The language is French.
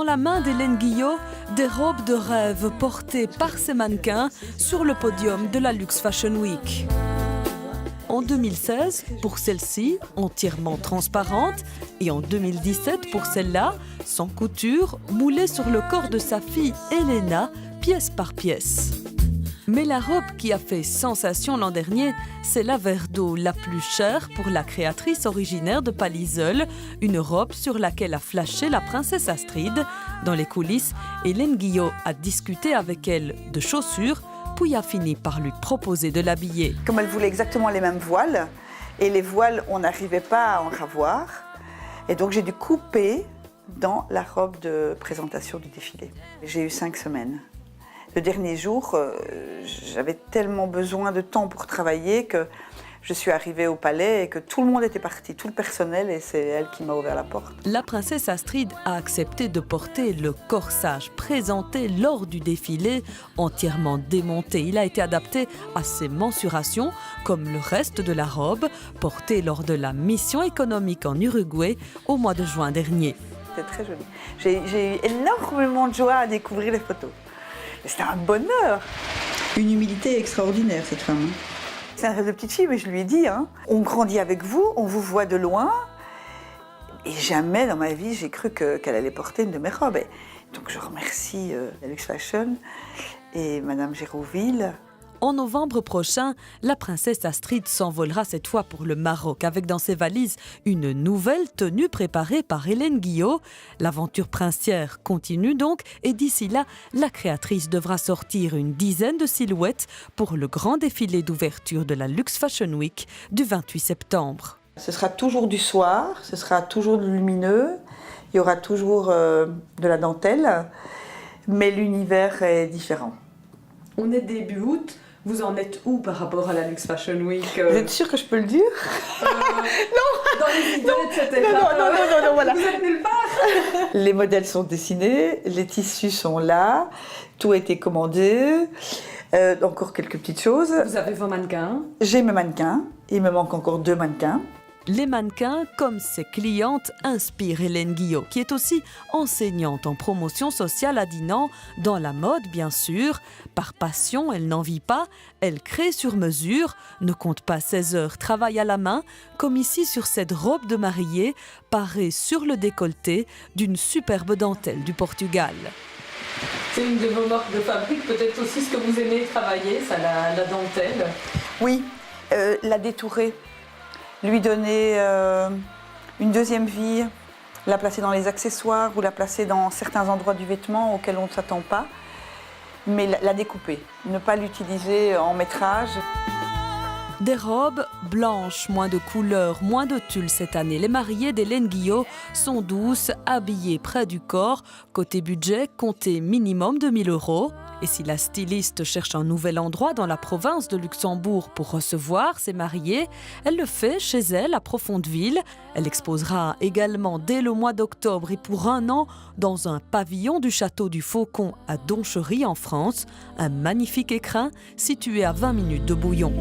la main d'Hélène Guillot, des robes de rêve portées par ces mannequins sur le podium de la Luxe Fashion Week. En 2016, pour celle-ci, entièrement transparente, et en 2017, pour celle-là, sans couture, moulée sur le corps de sa fille Elena, pièce par pièce. Mais la robe qui a fait sensation l'an dernier, c'est la verre d'eau la plus chère pour la créatrice originaire de Palliseul, une robe sur laquelle a flashé la princesse Astrid. Dans les coulisses, Hélène Guillot a discuté avec elle de chaussures, puis a fini par lui proposer de l'habiller. Comme elle voulait exactement les mêmes voiles, et les voiles, on n'arrivait pas à en avoir, et donc j'ai dû couper dans la robe de présentation du défilé. J'ai eu 5 semaines. Le dernier jour, j'avais tellement besoin de temps pour travailler que je suis arrivée au palais et que tout le monde était parti, tout le personnel, et c'est elle qui m'a ouvert la porte. La princesse Astrid a accepté de porter le corsage présenté lors du défilé, entièrement démonté. Il a été adapté à ses mensurations, comme le reste de la robe, portée lors de la mission économique en Uruguay au mois de juin dernier. C'était très joli. J'ai eu énormément de joie à découvrir les photos. C'était un bonheur. Une humilité extraordinaire, cette femme. C'est un rêve de petite fille, mais je lui ai dit, on grandit avec vous, on vous voit de loin. Et jamais dans ma vie, j'ai cru qu'elle allait porter une de mes robes. Et donc je remercie la Luxe Fashion et Madame Gérouville. En novembre prochain, la princesse Astrid s'envolera cette fois pour le Maroc avec dans ses valises une nouvelle tenue préparée par Hélène Guillot. L'aventure princière continue donc et d'ici là, la créatrice devra sortir une dizaine de silhouettes pour le grand défilé d'ouverture de la Luxe Fashion Week du 28 septembre. Ce sera toujours du soir, ce sera toujours lumineux, il y aura toujours de la dentelle, mais l'univers est différent. On est début août. Vous en êtes où par rapport à la Luxe Fashion Week Vous êtes sûr que je peux le dire Non. Dans les idées, etc. Non, voilà. Vous êtes nulle part. Les modèles sont dessinés, les tissus sont là, tout a été commandé, encore quelques petites choses. Vous avez vos mannequins. J'ai mes mannequins, il me manque encore 2 mannequins. Les mannequins, comme ses clientes, inspirent Hélène Guillot, qui est aussi enseignante en promotion sociale à Dinan, dans la mode bien sûr. Par passion, elle n'en vit pas, elle crée sur mesure, ne compte pas ses heures, travaille à la main, comme ici sur cette robe de mariée, parée sur le décolleté d'une superbe dentelle du Portugal. C'est une de vos marques de fabrique, peut-être aussi ce que vous aimez travailler, ça, la dentelle. Oui, la détourer. Lui donner une deuxième vie, la placer dans les accessoires ou la placer dans certains endroits du vêtement auxquels on ne s'attend pas, mais la découper, ne pas l'utiliser en métrage. Des robes blanches, moins de couleurs, moins de tulle cette année. Les mariées d'Hélène Guillot sont douces, habillées près du corps. Côté budget, comptez minimum de 1 000 €. Et si la styliste cherche un nouvel endroit dans la province de Luxembourg pour recevoir ses mariés, elle le fait chez elle à Profondeville. Elle exposera également dès le mois d'octobre et pour 1 an dans un pavillon du château du Faucon à Donchery en France, un magnifique écrin situé à 20 minutes de Bouillon.